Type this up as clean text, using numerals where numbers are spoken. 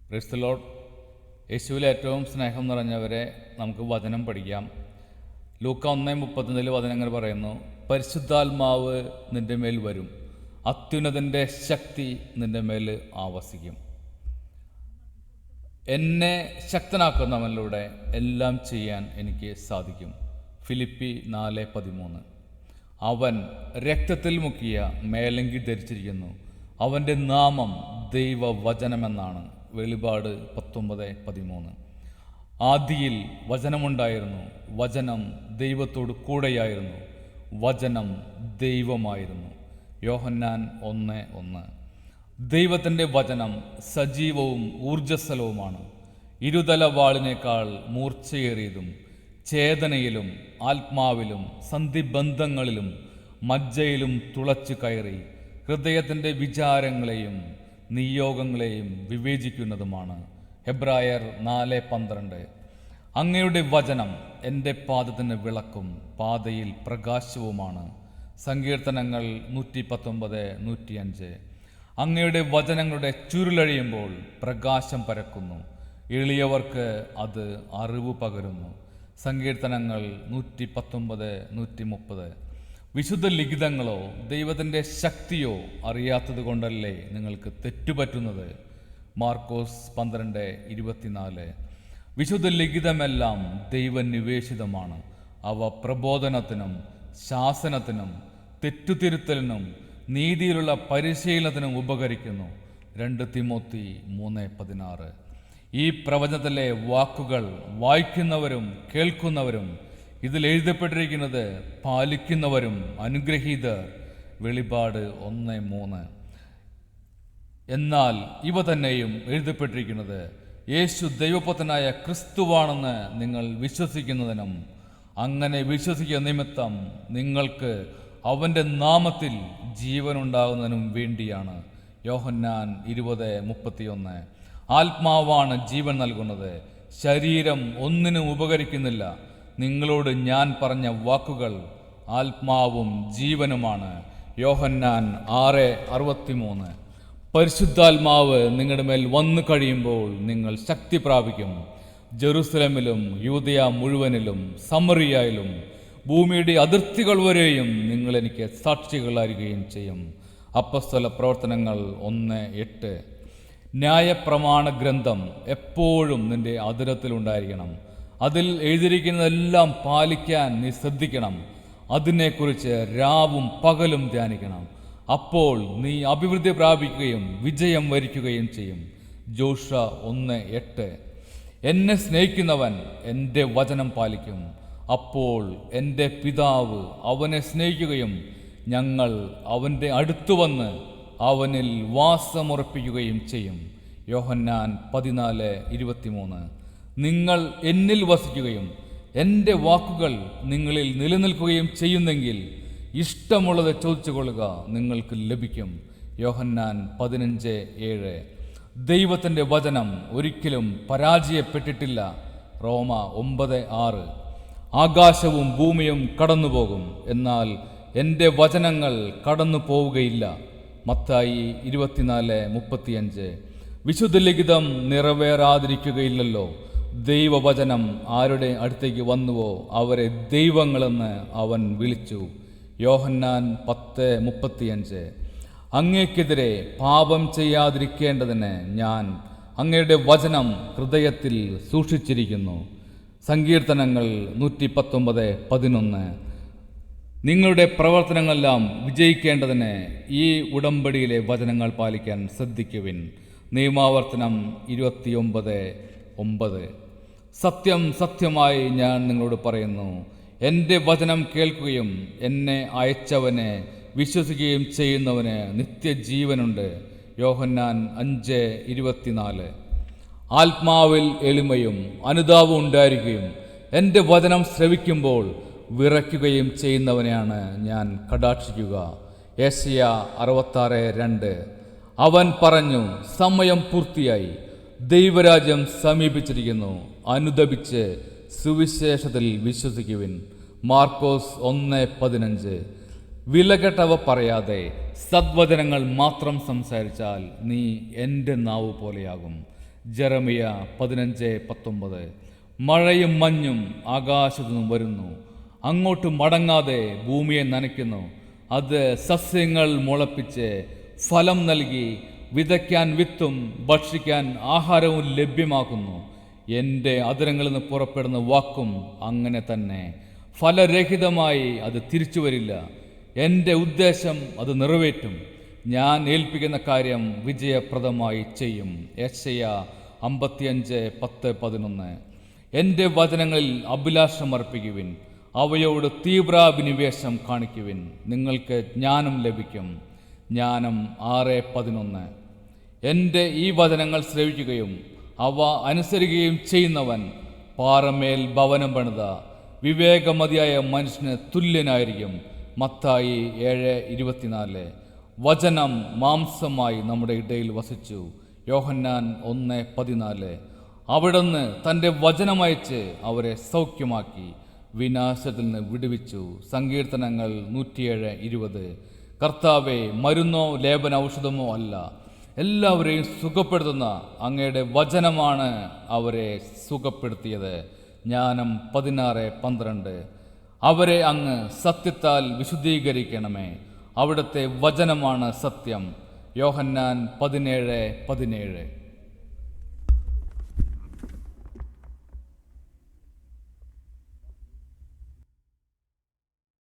Praise the Lord. യേശുവിൽ ഏറ്റവും സ്നേഹം നിറഞ്ഞവരെ, നമുക്ക് വചനം പഠിക്കാം. ലൂക്ക 1:31 വചനം ഇങ്ങനെ പറയുന്നു: പരിശുദ്ധാത്മാവ് നിന്റെ മേൽ വരും, അത്യുന്നതൻ്റെ ശക്തി നിന്റെ മേൽ ആവസിക്കും. എന്നെ ശക്തനാക്കുന്നവനിലൂടെ എല്ലാം ചെയ്യാൻ എനിക്ക് സാധിക്കും. ഫിലിപ്പി 4:13. അവൻ രക്തത്തിൽ മുക്കിയ മേലങ്കി ധരിച്ചിരിക്കുന്നു, അവൻ്റെ നാമം ദൈവവചനമെന്നാണ്. വെളിപാട് 19:13. ആദിയിൽ വചനമുണ്ടായിരുന്നു, വചനം ദൈവത്തോട് കൂടെയായിരുന്നു, വചനം ദൈവമായിരുന്നു. യോഹന്നാൻ 1:1. ദൈവത്തിൻ്റെ വചനം സജീവവും ഊർജ്ജസ്വലവുമാണ്, ഇരുതല വാളിനേക്കാൾ മൂർച്ചയേറിയതും, ചേതനയിലും ആത്മാവിലും സന്ധിബന്ധങ്ങളിലും മജ്ജയിലും തുളച്ചു കയറി ഹൃദയത്തിൻ്റെ വിചാരങ്ങളെയും നിയോഗങ്ങളെയും വിവേചിക്കുന്നതുമാണ്. ഹെബ്രായർ 4:12. അങ്ങയുടെ വചനം എൻ്റെ പാദത്തിന് വിളക്കും പാതയിൽ പ്രകാശവുമാണ്. സങ്കീർത്തനങ്ങൾ 119:105. അങ്ങയുടെ വചനങ്ങളുടെ ചുരുളഴിയുമ്പോൾ പ്രകാശം പരക്കുന്നു, എളിയവർക്ക് അത് അറിവ് പകരുന്നു. സങ്കീർത്തനങ്ങൾ 119:130. വിശുദ്ധ ലിഖിതങ്ങളോ ദൈവത്തിൻ്റെ ശക്തിയോ അറിയാത്തത് കൊണ്ടല്ലേ നിങ്ങൾക്ക് തെറ്റുപറ്റുന്നത്. മാർക്കോസ് 12:24. വിശുദ്ധ ലിഖിതമെല്ലാം ദൈവനിവേശിതമാണ്. അവ പ്രബോധനത്തിനും ശാസനത്തിനും തെറ്റുതിരുത്തലിനും നീതിയിലുള്ള പരിശീലനത്തിനും ഉപകരിക്കുന്നു. 2 തിമോത്തി 3:16. ഈ പ്രവചനത്തിലെ വാക്കുകൾ വായിക്കുന്നവരും കേൾക്കുന്നവരും ഇതിൽ എഴുതപ്പെട്ടിരിക്കുന്നത് പാലിക്കുന്നവരും അനുഗ്രഹീതർ. വെളിപാട് 1:3. എന്നാൽ ഇവ തന്നെയും എഴുതപ്പെട്ടിരിക്കുന്നത് യേശു ദൈവപുത്രനായ ക്രിസ്തുവാണെന്ന് നിങ്ങൾ വിശ്വസിക്കുന്നതിനും അങ്ങനെ വിശ്വസിക്കുന്ന നിമിത്തം നിങ്ങൾക്ക് അവൻ്റെ നാമത്തിൽ ജീവനുണ്ടാകുന്നതിനും വേണ്ടിയാണ്. യോഹന്നാൻ 20:31. ആത്മാവാണ് ജീവൻ നൽകുന്നത്, ശരീരം ഒന്നിനും ഉപകരിക്കുന്നില്ല. നിങ്ങളോട് ഞാൻ പറഞ്ഞ വാക്കുകൾ ആത്മാവും ജീവനുമാണ്. യോഹന്നാൻ 6:63. പരിശുദ്ധാത്മാവ് നിങ്ങളുടെ മേൽ വന്നു കഴിയുമ്പോൾ നിങ്ങൾ ശക്തി പ്രാപിക്കും. ജെറുസലേമിലും യൂദയ മുഴുവനിലും സമറിയയിലും ഭൂമിയുടെ അതിർത്തികൾ വരെയും നിങ്ങൾ എനിക്ക് സാക്ഷികളായിരിക്കുകയും ചെയ്യും. അപ്പസ്തല പ്രവർത്തനങ്ങൾ 1:8. ന്യായപ്രമാണ ഗ്രന്ഥം എപ്പോഴും നിന്റെ അതിരത്തിലുണ്ടായിരിക്കണം. അതിൽ എഴുതിയിരിക്കുന്നതെല്ലാം പാലിക്കാൻ നീ ശ്രദ്ധിക്കണം. അതിനെക്കുറിച്ച് രാവും പകലും ധ്യാനിക്കണം. അപ്പോൾ നീ അഭിവൃദ്ധി പ്രാപിക്കുകയും വിജയം വരിക്കുകയും ചെയ്യും. ജോഷുവ 1:8. എന്നെ സ്നേഹിക്കുന്നവൻ എൻ്റെ വചനം പാലിക്കും, അപ്പോൾ എൻ്റെ പിതാവ് അവനെ സ്നേഹിക്കുകയും ഞങ്ങൾ അവൻ്റെ അടുത്തു വന്ന് അവനിൽ വാസമുറപ്പിക്കുകയും ചെയ്യും. യോഹന്നാൻ 14:23. നിങ്ങൾ എന്നിൽ വസിക്കുകയും എൻ്റെ വാക്കുകൾ നിങ്ങളിൽ നിലനിൽക്കുകയും ചെയ്യുന്നെങ്കിൽ ഇഷ്ടമുള്ളത് ചോദിച്ചു കൊള്ളുക, നിങ്ങൾക്ക് ലഭിക്കും. യോഹന്നാൻ 15:7. ദൈവത്തിൻ്റെ വചനം ഒരിക്കലും പരാജയപ്പെട്ടിട്ടില്ല. റോമ 9:6. ആകാശവും ഭൂമിയും കടന്നുപോകും, എന്നാൽ എൻ്റെ വചനങ്ങൾ കടന്നു പോവുകയില്ല. മത്തായി 24:35. വിശുദ്ധ ലിഖിതം നിറവേറാതിരിക്കുകയില്ലല്ലോ. ദൈവവചനം ആരുടെ അടുത്തേക്ക് വന്നുവോ അവരെ ദൈവങ്ങളെന്ന് അവൻ വിളിച്ചു. യോഹന്നാൻ 10:35. അങ്ങേക്കെതിരെ പാപം ചെയ്യാതിരിക്കേണ്ടതിന് ഞാൻ അങ്ങയുടെ വചനം ഹൃദയത്തിൽ സൂക്ഷിച്ചിരിക്കുന്നു. സങ്കീർത്തനങ്ങൾ 119:11. നിങ്ങളുടെ പ്രവർത്തനങ്ങളെല്ലാം വിജയിക്കേണ്ടതിന് ഈ ഉടമ്പടിയിലെ വചനങ്ങൾ പാലിക്കാൻ ശ്രദ്ധിക്കുവിൻ. നിയമാവർത്തനം 29:9. സത്യം സത്യമായി ഞാൻ നിങ്ങളോട് പറയുന്നു, എൻ്റെ വചനം കേൾക്കുകയും എന്നെ അയച്ചവനെ വിശ്വസിക്കുകയും ചെയ്യുന്നവന് നിത്യജീവനുണ്ട്. യോഹന്നാൻ 5:24. ആത്മാവിൽ എളിമയും അനുതാപവും ഉണ്ടായിരിക്കുകയും എൻ്റെ വചനം ശ്രവിക്കുമ്പോൾ വിറയ്ക്കുകയും ചെയ്യുന്നവനെയാണ് ഞാൻ കടാക്ഷിക്കുക. യെശയ്യാ 66:2. അവൻ പറഞ്ഞു, സമയം പൂർത്തിയായി, ദൈവരാജ്യം സമീപിച്ചിരിക്കുന്നു, അനുദപിച്ച് സുവിശേഷത്തിൽ വിശ്വസിക്കുവിൻ. മാർക്കോസ് 1:15. വിലകെട്ടവ പറയാതെ സദ്വചനങ്ങൾ മാത്രം സംസാരിച്ചാൽ നീ എൻ്റെ നാവ് പോലെയാകും. ജെറമിയ 15:19. മഴയും മഞ്ഞും ആകാശത്തു നിന്നും വരുന്നു, അങ്ങോട്ട് മടങ്ങാതെ ഭൂമിയെ നനയ്ക്കുന്നു. അത് സസ്യങ്ങൾ മുളപ്പിച്ച് ഫലം നൽകി വിതയ്ക്കാൻ വിത്തും ഭക്ഷിക്കാൻ ആഹാരവും ലഭ്യമാക്കുന്നു. എൻ്റെ അധരങ്ങളിൽ നിന്ന് പുറപ്പെടുന്ന വാക്കും അങ്ങനെ തന്നെ. ഫലരഹിതമായി അത് തിരിച്ചു വരില്ല. എൻ്റെ ഉദ്ദേശം അത് നിറവേറ്റും. ഞാൻ ഏൽപ്പിക്കുന്ന കാര്യം വിജയപ്രദമായി ചെയ്യും. യെശയ്യാ 55:10-11. എൻ്റെ വചനങ്ങളിൽ അഭിലാഷം അർപ്പിക്കുവിൻ, അവയോട് തീവ്രാഭിനിവേശം കാണിക്കുവിൻ, നിങ്ങൾക്ക് ജ്ഞാനം ലഭിക്കും. ജ്ഞാനം 6:11. എൻ്റെ ഈ വചനങ്ങൾ ശ്രവിക്കുകയും അവ അനുസരിക്കുകയും ചെയ്യുന്നവൻ പാറമേൽ ഭവനം പണിത വിവേകമതിയായ മനുഷ്യന് തുല്യനായിരിക്കും. മത്തായി 7:24. വചനം മാംസമായി നമ്മുടെ ഇടയിൽ വസിച്ചു. യോഹന്നാൻ 1:14. അവിടുന്ന് തൻ്റെ വചനമയച്ച് അവരെ സൗഖ്യമാക്കി വിനാശത്തിൽ നിന്ന് വിടുവിച്ചു. സങ്കീർത്തനങ്ങൾ 107:20. കർത്താവേ, മരുന്നോ ലേപന ഔഷധമോ അല്ല, എല്ലാവരെയും സുഖപ്പെടുത്തുന്ന അങ്ങയുടെ വചനമാണ് അവരെ സുഖപ്പെടുത്തിയത്. ജ്ഞാനം 16:12. അവരെ അങ്ങ് സത്യത്താൽ വിശുദ്ധീകരിക്കണമേ, അവിടുത്തെ വചനമാണ് സത്യം. യോഹന്നാൻ 17:17.